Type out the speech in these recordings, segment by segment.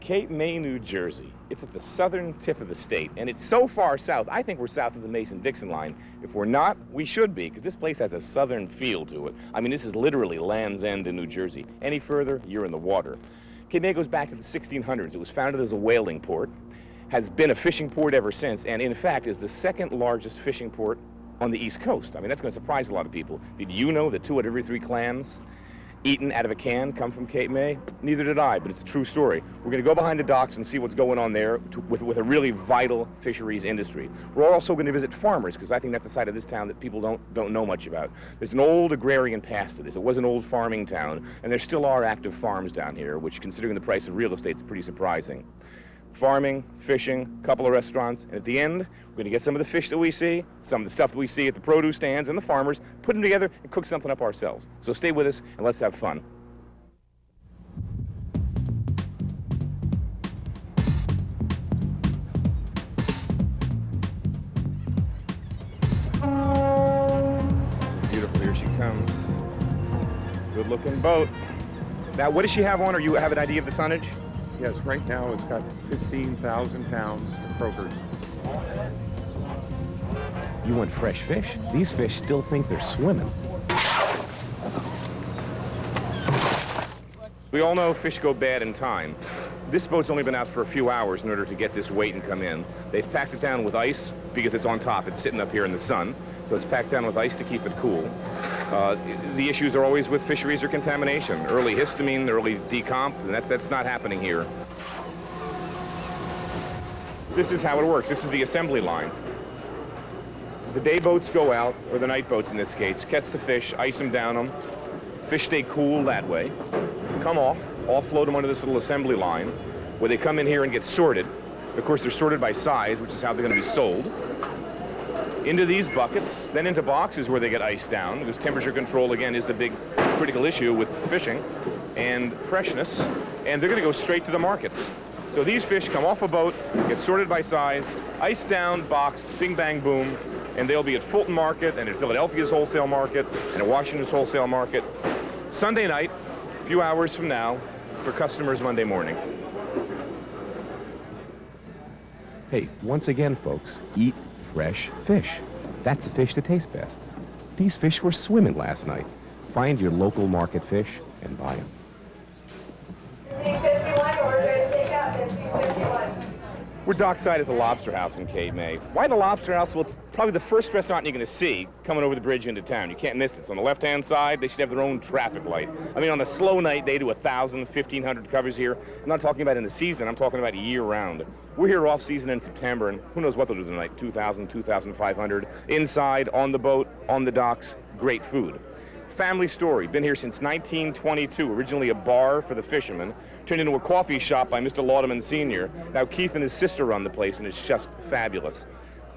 Cape May, New Jersey. It's at the southern tip of the state, and it's so far south, I think we're south of the Mason-Dixon line. If we're not, we should be, because this place has a southern feel to it. I mean, this is literally Land's End in New Jersey. Any further, you're in the water. Cape May goes back to the 1600s. It was founded as a whaling port, has been a fishing port ever since, and in fact is the second largest fishing port on the East Coast. I mean, that's going to surprise a lot of people. Did you know that 2 out of every 3 clams eaten out of a can come from Cape May? Neither did I, but it's a true story. We're going to go behind the docks and see what's going on there with a really vital fisheries industry. We're also going to visit farmers, because I think that's a side of this town that people don't know much about. There's an old agrarian past to this. It was an old farming town, and there still are active farms down here, which, considering the price of real estate, is pretty surprising. Farming, fishing, a couple of restaurants, and at the end, we're going to get some of the fish that we see, some of the stuff that we see at the produce stands and the farmers, put them together and cook something up ourselves. So stay with us and let's have fun. Beautiful, here she comes. Good looking boat. Now, what does she have on her? You have an idea of the tonnage? Yes, right now it's got 15,000 pounds of croakers. You want fresh fish? These fish still think they're swimming. We all know fish go bad in time. This boat's only been out for a few hours in order to get this weight and come in. They've packed it down with ice because it's on top. It's sitting up here in the sun. So it's packed down with ice to keep it cool. The issues are always with fisheries or contamination. Early histamine, early decomp, and that's not happening here. This is how it works. This is the assembly line. The day boats go out, or the night boats in this case, catch the fish, ice them down them. Fish stay cool that way. Come off, offload them onto this little assembly line, where they come in here and get sorted. Of course, they're sorted by size, which is how they're going to be sold. Into these buckets, then into boxes where they get iced down, because temperature control, again, is the big critical issue with fishing, and freshness, and they're going to go straight to the markets. So these fish come off a boat, get sorted by size, iced down, boxed, bing, bang, boom, and they'll be at Fulton Market, and at Philadelphia's wholesale market, and at Washington's wholesale market, Sunday night, a few hours from now, for customers Monday morning. Hey, once again, folks, eat fresh fish. That's the fish that tastes best. These fish were swimming last night. Find your local market fish and buy them. We're dockside at the Lobster House in Cape May. Why the Lobster House? Well, it's probably the first restaurant you're going to see coming over the bridge into town. You can't miss it. It's on the left-hand side. They should have their own traffic light. I mean, on a slow night, they do 1,000, 1,500 covers here. I'm not talking about in the season. I'm talking about year-round. We're here off-season in September, and who knows what they'll do tonight, 2,000, 2,500. Inside, on the boat, on the docks, great food. Family story, been here since 1922, originally a bar for the fishermen, turned into a coffee shop by Mr. Laudeman Sr. Now Keith and his sister run the place, and it's just fabulous.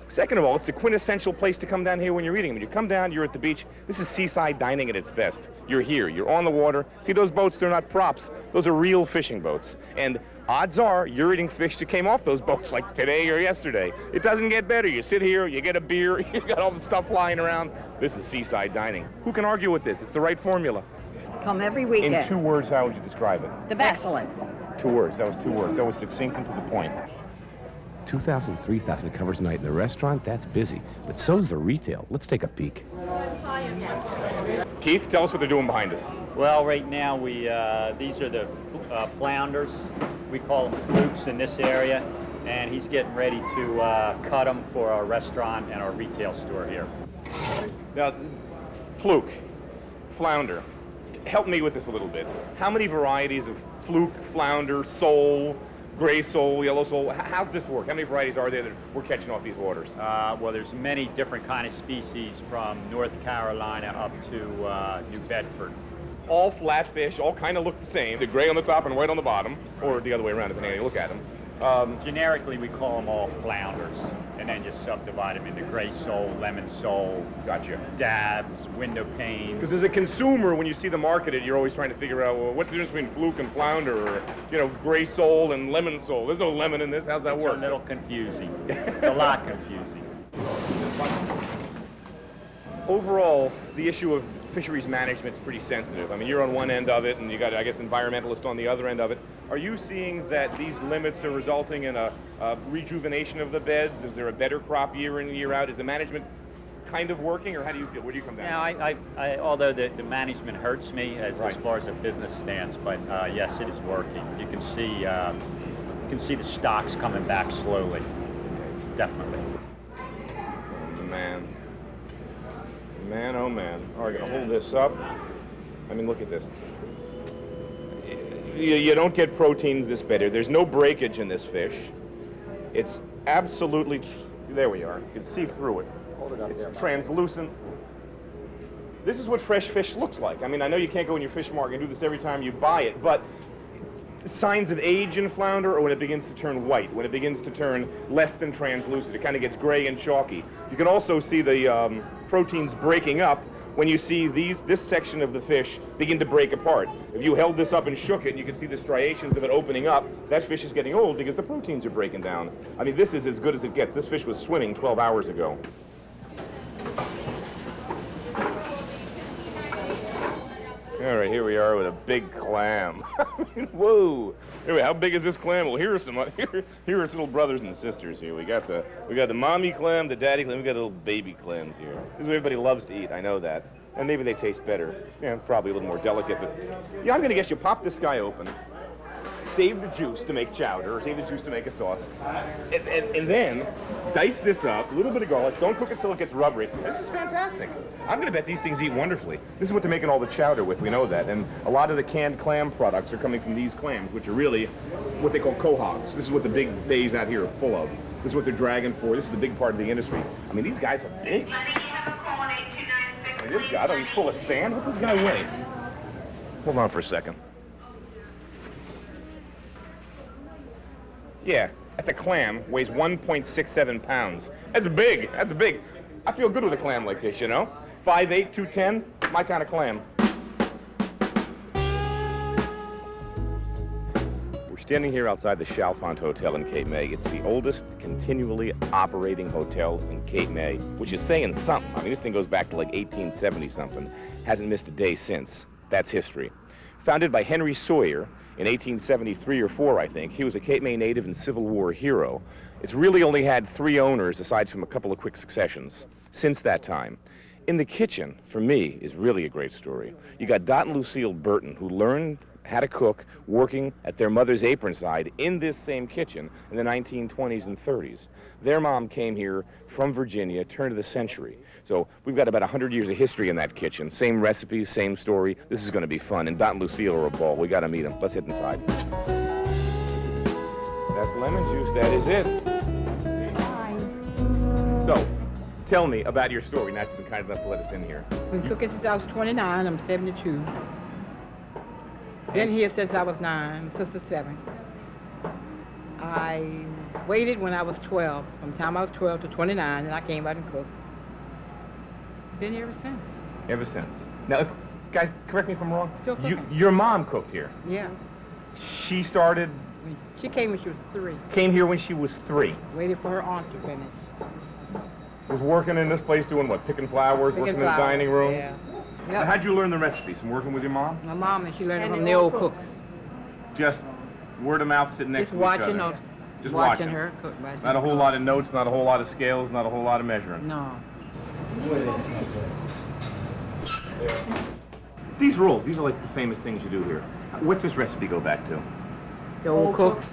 Second of all, it's the quintessential place to come down here when you're eating. When you come down, you're at the beach. This is seaside dining at its best. You're here, you're on the water. See those boats, they're not props. Those are real fishing boats. And odds are you're eating fish that came off those boats like today or yesterday. It doesn't get better. You sit here, you get a beer, you got all the stuff flying around. This is seaside dining. Who can argue with this? It's the right formula. Come every weekend. In 2 words, how would you describe it? The best. Excellent. 2 words. That was 2 words. That was succinct and to the point. 2,000, 3,000 covers a night in the restaurant, that's busy. But so's the retail. Let's take a peek. Keith, tell us what they're doing behind us. Well, right now, these are the flounders. We call them flukes in this area. And he's getting ready to cut them for our restaurant and our retail store here. Now, fluke, flounder. Help me with this a little bit. How many varieties of fluke, flounder, sole, gray sole, yellow sole, how does this work? How many varieties are there that we're catching off these waters? Well, there's many different kind of species from North Carolina up to New Bedford. All flat fish, all kind of look the same. They're gray on the top and white on the bottom, or the other way around depending on how you look at them. Generically, we call them all flounders, and then just subdivide them into gray sole, lemon sole, gotcha, dabs, window panes. Because as a consumer, when you see them marketed, you're always trying to figure out, well, what's the difference between fluke and flounder, or, you know, gray sole and lemon sole? There's no lemon in this. How's that work? It's a little confusing. It's a lot confusing. Overall, the issue of fisheries management is pretty sensitive. I mean, you're on one end of it, and you got, I guess, environmentalists on the other end of it. Are you seeing that these limits are resulting in a rejuvenation of the beds? Is there a better crop year in and year out? Is the management kind of working, or how do you feel? Where do you come down? Yeah, although the management hurts me as far as a business stance, but yes, it is working. You can see the stocks coming back slowly. Definitely. Man, oh man. All right, gonna hold this up. I mean, look at this. You don't get proteins this better. There's no breakage in this fish. It's absolutely, there we are. You can see through it. It's translucent. This is what fresh fish looks like. I mean, I know you can't go in your fish market and do this every time you buy it, but signs of age in flounder are when it begins to turn white, when it begins to turn less than translucent. It kind of gets gray and chalky. You can also see the proteins breaking up when you see this section of the fish begin to break apart. If you held this up and shook it, you can see the striations of it opening up. That fish is getting old because the proteins are breaking down. I mean, this is as good as it gets. This fish was swimming 12 hours ago. All right, here we are with a big clam. Whoa! Anyway, how big is this clam? Well, here are some little brothers and sisters here. We got the mommy clam, the daddy clam. We got little baby clams here. This is what everybody loves to eat. I know that, and maybe they taste better. Yeah, probably a little more delicate. But yeah, I'm gonna guess you pop this guy open, save the juice to make chowder, or save the juice to make a sauce, and then dice this up, a little bit of garlic. Don't cook it till it gets rubbery. This is fantastic. I'm gonna bet these things eat wonderfully. This is what they're making all the chowder with, we know that. And a lot of the canned clam products are coming from these clams, which are really what they call quahogs. This is what the big bays out here are full of. This is what they're dragging for. This is the big part of the industry. I mean, these guys are big. I mean, this guy, he's full of sand. What's this guy weigh? Hold on for a second. Yeah, that's a clam, weighs 1.67 pounds. That's big, that's big. I feel good with a clam like this, you know? 5'8", 210, my kind of clam. We're standing here outside the Chalfonte Hotel in Cape May. It's the oldest continually operating hotel in Cape May, which is saying something. I mean, this thing goes back to like 1870-something. Hasn't missed a day since. That's history. Founded by Henry Sawyer in 1873 or 4, I think. He was a Cape May native and Civil War hero. It's really only had 3 owners, aside from a couple of quick successions, since that time. In the kitchen, for me, is really a great story. You got Dot and Lucille Burton, who learned how to cook working at their mother's apron side in this same kitchen in the 1920s and 30s. Their mom came here from Virginia, turn of the century. So we've got about 100 years of history in that kitchen. Same recipes, same story. This is going to be fun. And Dot and Lucille are a ball. We got to meet them. Let's hit inside. That's lemon juice. That is it. Hi. So, tell me about your story. Now, you've been kind enough to let us in here. Been cooking since I was 29. I'm 72. Been here since I was 9. Sister 7. I waited when I was 12. From the time I was 12 to 29, and I came out and cooked. Been here ever since. Ever since. Now, guys, correct me if I'm wrong. Still cooking. Your mom cooked here. Yeah. She started... She came when she was 3. Came here when she was 3. Waited for her aunt to finish. Was working in this place doing what? Picking flowers, working in the dining room? Yeah. Now, how'd you learn the recipes? From working with your mom? My mom, and she learned it from the old cooks. Just word of mouth, sitting next Just to each other. Just watching her cook. Not a whole lot of notes, not a whole lot of scales, not a whole lot of measuring. No. These rolls, these are like the famous things you do here. What's this recipe go back to? The old cooks.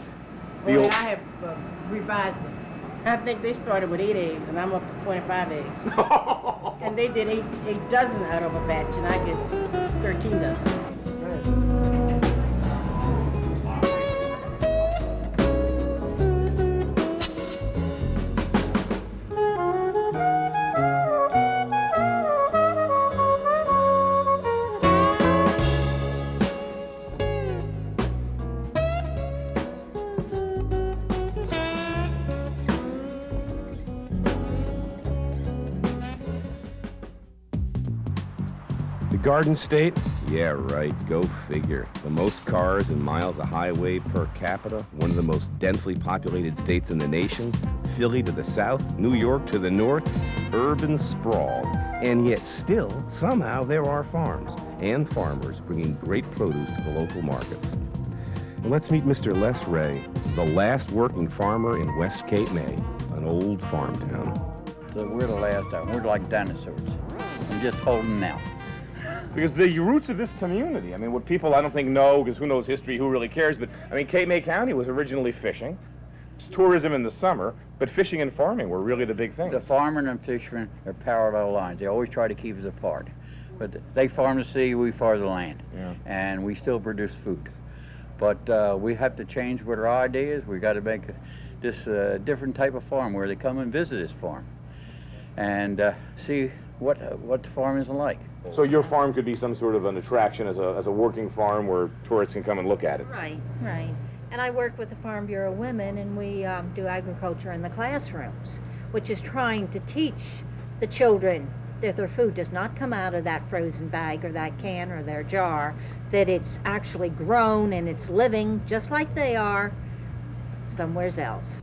The old... I have revised it. I think they started with 8 eggs, and I'm up to 25 eggs. And they did 8 dozen out of a batch, and I get 13 dozen. Garden State? Yeah, right. Go figure. The most cars and miles of highway per capita, one of the most densely populated states in the nation, Philly to the south, New York to the north, urban sprawl. And yet still, somehow, there are farms and farmers bringing great produce to the local markets. Let's meet Mr. Les Rea, the last working farmer in West Cape May, an old farm town. So we're the last of them. We're like dinosaurs. I'm just holding out. Because the roots of this community, I mean, what people I don't think know, because who knows history, who really cares, but I mean, Cape May County was originally fishing. It's tourism in the summer, but fishing and farming were really the big things. The farmer and fishermen are parallel lines. They always try to keep us apart. But they farm the sea, we farm the land. Yeah. And we still produce food. But we have to change what our idea is. We got to make this different type of farm where they come and visit this farm and see what the farm is like. So your farm could be some sort of an attraction as a working farm where tourists can come and look at it. Right, right. And I work with the Farm Bureau of Women, and we do agriculture in the classrooms, which is trying to teach the children that their food does not come out of that frozen bag or that can or their jar, that it's actually grown and it's living just like they are somewhere else.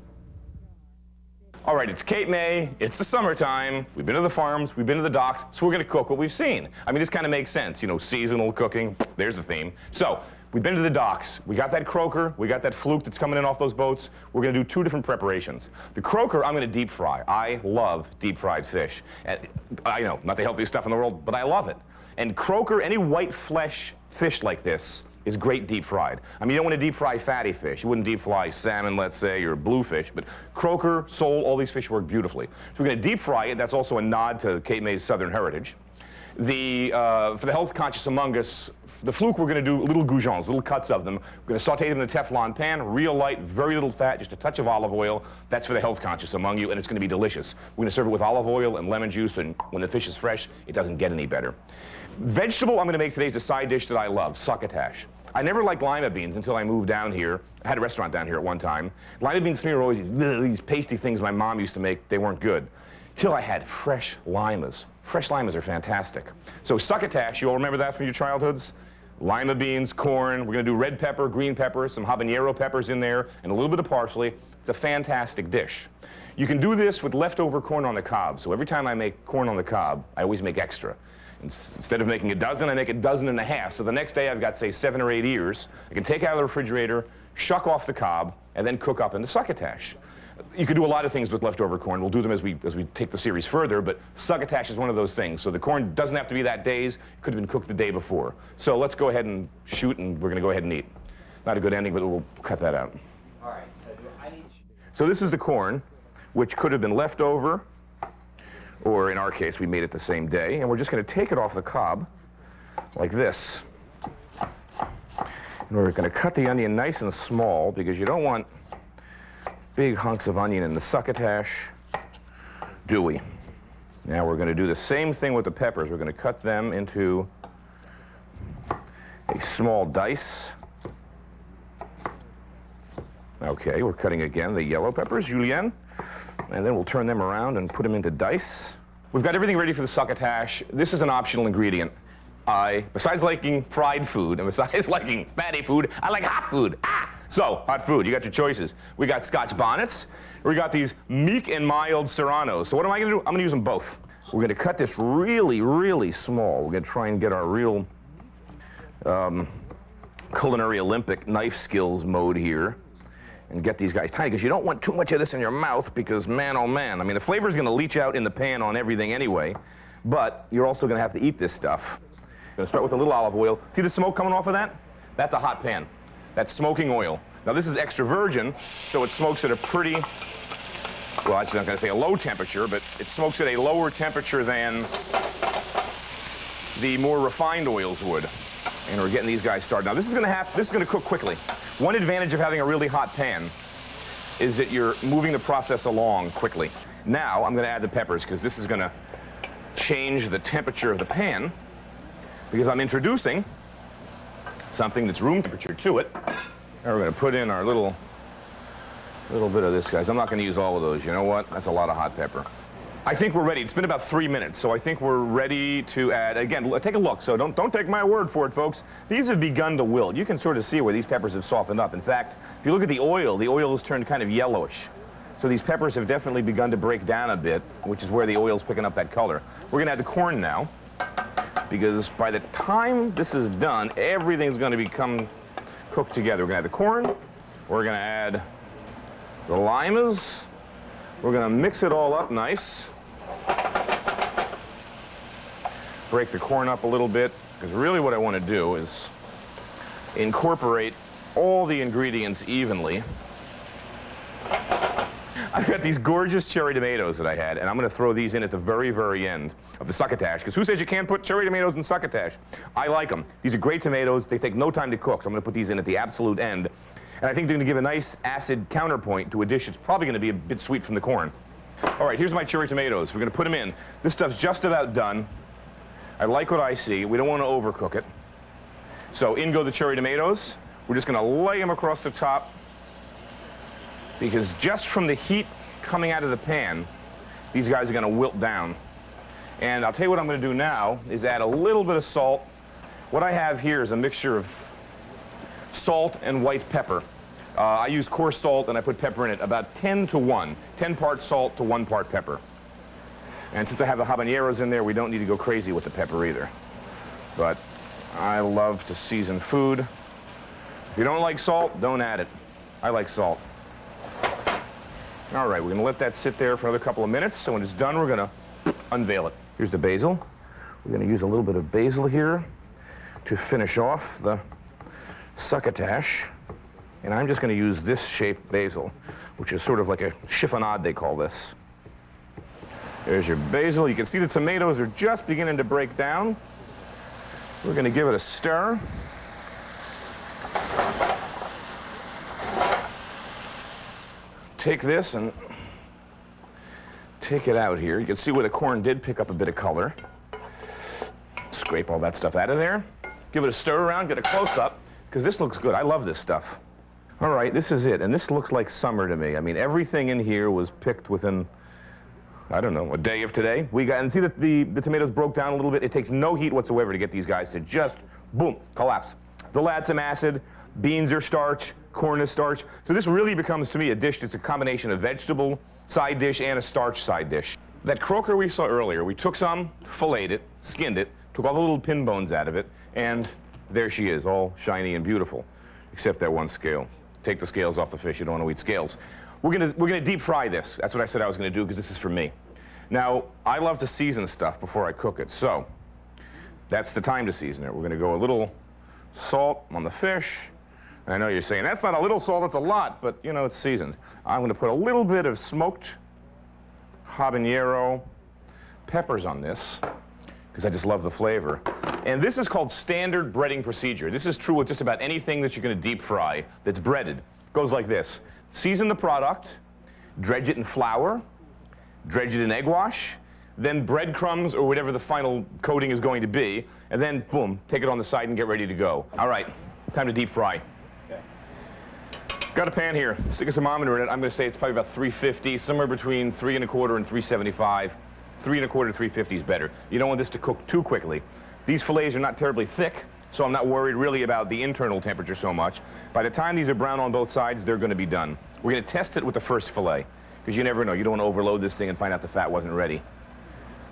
All right, it's Cape May, it's the summertime, we've been to the farms, we've been to the docks, so we're gonna cook what we've seen. I mean, this kind of makes sense, you know, seasonal cooking, there's the theme. So, we've been to the docks, we got that croaker, we got that fluke that's coming in off those boats. We're gonna do two different preparations. The croaker, I'm gonna deep fry. I love deep fried fish. And I know, not the healthiest stuff in the world, but I love it. And croaker, any white flesh fish like this, is great deep fried. I mean, you don't want to deep fry fatty fish. You wouldn't deep fry salmon, let's say, or bluefish, but croaker, sole, all these fish work beautifully. So we're going to deep fry it. That's also a nod to Cape May's southern heritage. For the health conscious among us, the fluke, we're going to do little goujons, little cuts of them. We're going to saute them in the Teflon pan, real light, very little fat, just a touch of olive oil. That's for the health conscious among you, and it's going to be delicious. We're going to serve it with olive oil and lemon juice, and when the fish is fresh, it doesn't get any better. Vegetable I'm going to make today is a side dish that I love, succotash. I never liked lima beans until I moved down here. I had a restaurant down here at one time. Lima beans to me were always these pasty things my mom used to make. They weren't good. Till I had fresh limas. Fresh limas are fantastic. So succotash, you all remember that from your childhoods? Lima beans, corn. We're going to do red pepper, green pepper, some habanero peppers in there, and a little bit of parsley. It's a fantastic dish. You can do this with leftover corn on the cob. So every time I make corn on the cob, I always make extra. Instead of making a dozen, I make a dozen and a half. So the next day I've got, say, 7 or 8 ears. I can take out of the refrigerator, shuck off the cob, and then cook up in the succotash. You could do a lot of things with leftover corn. We'll do them as we take the series further, but succotash is one of those things. So the corn doesn't have to be that day's. It could have been cooked the day before. So let's go ahead and shoot, and we're going to go ahead and eat. Not a good ending, but we'll cut that out. All right, So this is the corn, which could have been leftover, or in our case, we made it the same day, and we're just going to take it off the cob like this. And we're going to cut the onion nice and small because you don't want big hunks of onion in the succotash, do we? Now we're going to do the same thing with the peppers. We're going to cut them into a small dice. Okay, we're cutting again the yellow peppers, julienne. And then we'll turn them around and put them into dice. We've got everything ready for the succotash. This is an optional ingredient. Besides liking fried food and besides liking fatty food, I like hot food. So, hot food, you got your choices. We got Scotch bonnets. We got these meek and mild serranos. So what am I going to do? I'm going to use them both. We're going to cut this really, really small. We're going to try and get our real culinary Olympic knife skills mode here. And get these guys tiny, because you don't want too much of this in your mouth, because man, oh man, I mean, the flavor is going to leach out in the pan on everything anyway, but you're also going to have to eat this stuff. I'm going to start with a little olive oil. See the smoke coming off of that? That's a hot pan. That's smoking oil. Now, this is extra virgin, so it smokes at a pretty, well, I'm not going to say a low temperature, but it smokes at a lower temperature than the more refined oils would. And we're getting these guys started. Now, this is going to cook quickly. One advantage of having a really hot pan is that you're moving the process along quickly. Now, I'm going to add the peppers, because this is going to change the temperature of the pan, because I'm introducing something that's room temperature to it. And we're going to put in our little bit of this, guys. I'm not going to use all of those. You know what? That's a lot of hot pepper. I think we're ready. It's been about 3 minutes, so I think we're ready to add. Again, take a look. So don't take my word for it, folks. These have begun to wilt. You can sort of see where these peppers have softened up. In fact, if you look at the oil has turned kind of yellowish. So these peppers have definitely begun to break down a bit, which is where the oil's picking up that color. We're going to add the corn now, because by the time this is done, everything's going to become cook together. We're gonna add the corn, we're gonna add the limas, we're gonna mix it all up nice. Break the corn up a little bit, because really what I want to do is incorporate all the ingredients evenly. I've got these gorgeous cherry tomatoes that I had, and I'm going to throw these in at the very, very end of the succotash, because who says you can't put cherry tomatoes in succotash? I like them. These are great tomatoes. They take no time to cook, so I'm going to put these in at the absolute end. And I think they're going to give a nice acid counterpoint to a dish that's probably going to be a bit sweet from the corn. All right, here's my cherry tomatoes. We're going to put them in. This stuff's just about done. I like what I see. We don't want to overcook it. So in go the cherry tomatoes. We're just going to lay them across the top, because just from the heat coming out of the pan, these guys are going to wilt down. And I'll tell you what I'm going to do now is add a little bit of salt. What I have here is a mixture of salt and white pepper. I use coarse salt and I put pepper in it, about 10 to 1. 10 parts salt to 1 part pepper. And since I have the habaneros in there, we don't need to go crazy with the pepper either. But I love to season food. If you don't like salt, don't add it. I like salt. All right, we're gonna let that sit there for another couple of minutes. So when it's done, we're gonna unveil it. Here's the basil. We're gonna use a little bit of basil here to finish off the succotash. And I'm just gonna use this shaped basil, which is sort of like a chiffonade, they call this. There's your basil. You can see the tomatoes are just beginning to break down. We're gonna give it a stir. Take this and take it out here. You can see where the corn did pick up a bit of color. Scrape all that stuff out of there. Give it a stir around, get a close-up, because this looks good. I love this stuff. All right, this is it, and this looks like summer to me. I mean, everything in here was picked within, I don't know, a day of today. And see that the tomatoes broke down a little bit. It takes no heat whatsoever to get these guys to just, boom, collapse. They'll add some acid. Beans are starch, corn is starch. So this really becomes, to me, a dish that's a combination of vegetable side dish and a starch side dish. That croaker we saw earlier, we took some, filleted it, skinned it, took all the little pin bones out of it, and there she is, all shiny and beautiful, except that one scale. Take the scales off the fish. You don't want to eat scales. We're gonna deep fry this. That's what I said I was gonna do, because this is for me. Now, I love to season stuff before I cook it, so that's the time to season it. We're gonna go a little salt on the fish. I know you're saying, that's not a little salt, that's a lot, but you know, it's seasoned. I'm gonna put a little bit of smoked habanero peppers on this, because I just love the flavor. And this is called standard breading procedure. This is true with just about anything that you're gonna deep fry that's breaded. It goes like this. Season the product, dredge it in flour, dredge it in egg wash, then breadcrumbs or whatever the final coating is going to be, and then boom, take it on the side and get ready to go. All right, time to deep fry. Okay. Got a pan here, stick a thermometer in it. I'm gonna say it's probably about 350, somewhere between 3 1/4 and 375. 3 1/4 to 350 is better. You don't want this to cook too quickly. These fillets are not terribly thick, so I'm not worried really about the internal temperature so much. By the time these are brown on both sides, they're gonna be done. We're gonna test it with the first fillet, because you never know. You don't want to overload this thing and find out the fat wasn't ready.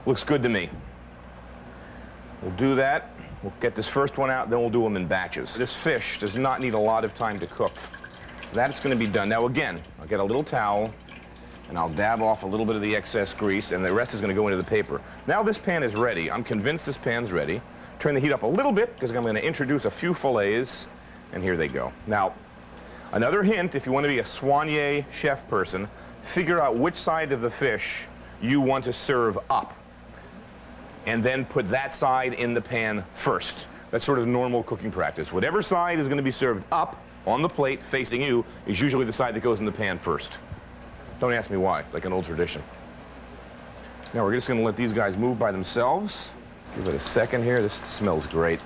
Looks good to me. We'll do that. We'll get this first one out, then we'll do them in batches. This fish does not need a lot of time to cook. That's gonna be done. Now again, I'll get a little towel, and I'll dab off a little bit of the excess grease, and the rest is gonna go into the paper. Now this pan is ready. I'm convinced this pan's ready. Turn the heat up a little bit, because I'm gonna introduce a few fillets, and here they go. Now, another hint, if you want to be a sommelier chef person, figure out which side of the fish you want to serve up, and then put that side in the pan first. That's sort of normal cooking practice. Whatever side is gonna be served up on the plate facing you is usually the side that goes in the pan first. Don't ask me why, like an old tradition. Now we're just gonna let these guys move by themselves. Give it a second here. This smells great.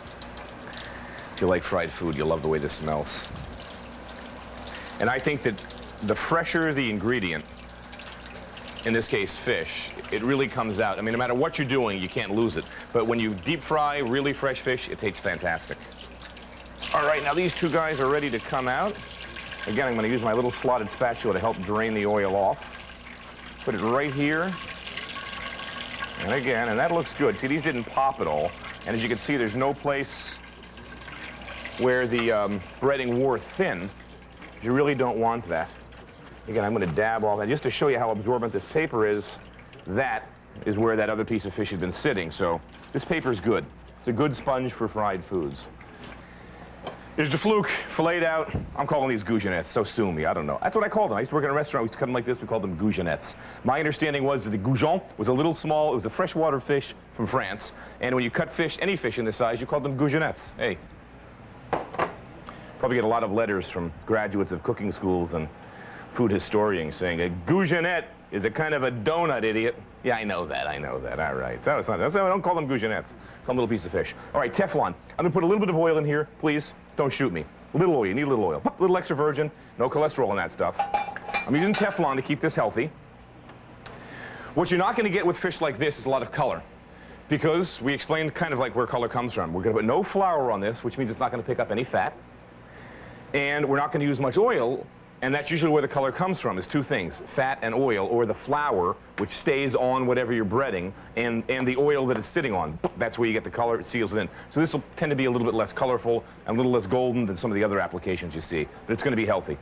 If you like fried food, you'll love the way this smells. And I think that the fresher the ingredient, in this case fish, it really comes out. I mean, no matter what you're doing, you can't lose it. But when you deep fry really fresh fish, it tastes fantastic. All right, now these two guys are ready to come out. Again, I'm gonna use my little slotted spatula to help drain the oil off. Put it right here. And again, and that looks good. See, these didn't pop at all. And as you can see, there's no place where the breading wore thin. You really don't want that. Again, I'm going to dab all that just to show you how absorbent this paper is. That is where that other piece of fish has been sitting. So this paper is good. It's a good sponge for fried foods. Here's the fluke, filleted out. I'm calling these goujonettes, so sue me, I don't know. That's what I called them. I used to work in a restaurant, we used to cut them like this, we called them goujonettes. My understanding was that the goujon was a little small, it was a freshwater fish from France, and when you cut fish, any fish in this size, you called them goujonettes. Hey. Probably get a lot of letters from graduates of cooking schools and food historians saying, a goujonette is a kind of a donut, idiot. Yeah, I know that, all right. So it's not, that's why I don't call them goujonettes. Call them a little piece of fish. All right, Teflon. I'm gonna put a little bit of oil in here, please. Don't shoot me. A little oil, you need a little oil. A little extra virgin, no cholesterol in that stuff. I'm using Teflon to keep this healthy. What you're not gonna get with fish like this is a lot of color, because we explained kind of like where color comes from. We're gonna put no flour on this, which means it's not gonna pick up any fat. And we're not gonna use much oil, and that's usually where the color comes from, is two things, fat and oil, or the flour, which stays on whatever you're breading, and the oil that it's sitting on. That's where you get the color, it seals it in. So this will tend to be a little bit less colorful and a little less golden than some of the other applications you see, but it's gonna be healthy.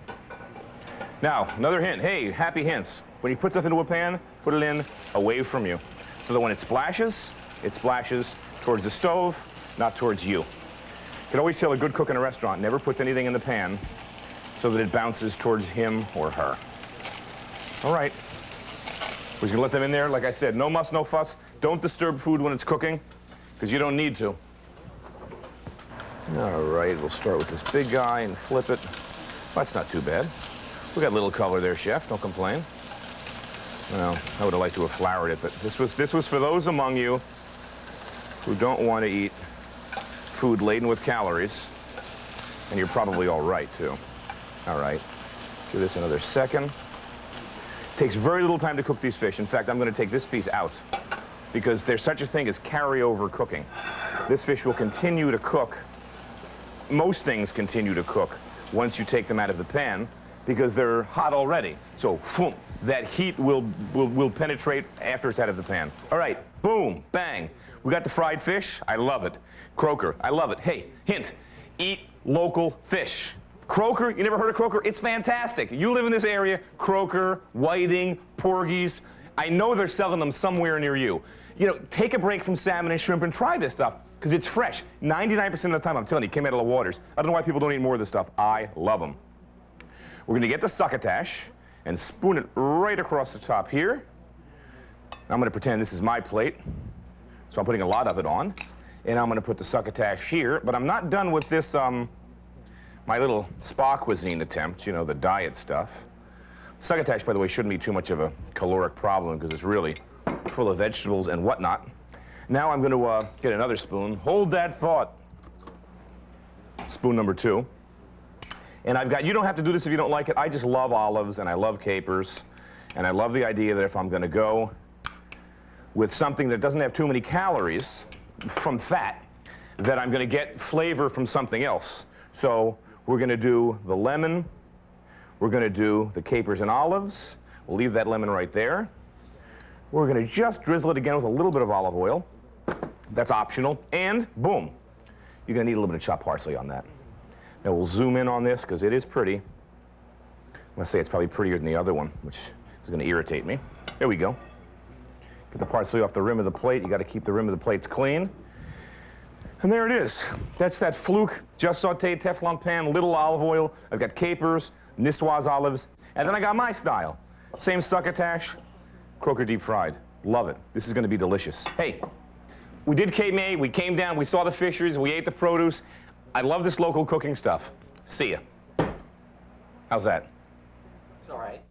Now, another hint, hey, happy hints. When you put stuff into a pan, put it in away from you, so that when it splashes towards the stove, not towards you. You can always tell a good cook in a restaurant never puts anything in the pan so that it bounces towards him or her. All right. We're just gonna let them in there. Like I said, no muss, no fuss. Don't disturb food when it's cooking, because you don't need to. All right, we'll start with this big guy and flip it. That's not too bad. We got a little color there, chef, don't complain. Well, I would have liked to have floured it, but this was for those among you who don't want to eat food laden with calories, and you're probably all right, too. All right, give this another second. Takes very little time to cook these fish. In fact, I'm going to take this piece out because there's such a thing as carryover cooking. This fish will continue to cook. Most things continue to cook once you take them out of the pan because they're hot already. So, boom, that heat will penetrate after it's out of the pan. All right, boom, bang. We got the fried fish. I love it. Croaker, I love it. Hey, hint, eat local fish. Croaker, you never heard of croaker? It's fantastic. You live in this area, croaker, whiting, porgies. I know they're selling them somewhere near you. You know, take a break from salmon and shrimp and try this stuff, because it's fresh. 99% of the time, I'm telling you, it came out of the waters. I don't know why people don't eat more of this stuff. I love them. We're gonna get the succotash and spoon it right across the top here. I'm gonna pretend this is my plate, so I'm putting a lot of it on. And I'm gonna put the succotash here, but I'm not done with this, my little spa cuisine attempt, you know, the diet stuff. Succotash, by the way, shouldn't be too much of a caloric problem because it's really full of vegetables and whatnot. Now I'm going to get another spoon. Hold that thought. Spoon number 2. And I've got, you don't have to do this if you don't like it. I just love olives and I love capers. And I love the idea that if I'm going to go with something that doesn't have too many calories from fat, that I'm going to get flavor from something else. So we're going to do the lemon. We're going to do the capers and olives. We'll leave that lemon right there. We're going to just drizzle it again with a little bit of olive oil. That's optional. And boom, you're going to need a little bit of chopped parsley on that. Now we'll zoom in on this because it is pretty. I'm going to say it's probably prettier than the other one, which is going to irritate me. There we go. Get the parsley off the rim of the plate. You got to keep the rim of the plates clean. And there it is. That's that fluke, just sauteed Teflon pan, little olive oil. I've got capers, Niçoise olives, and then I got my style. Same succotash, croaker deep fried. Love it. This is going to be delicious. Hey, we did Cape May, we came down, we saw the fisheries, we ate the produce. I love this local cooking stuff. See ya. How's that? It's all right.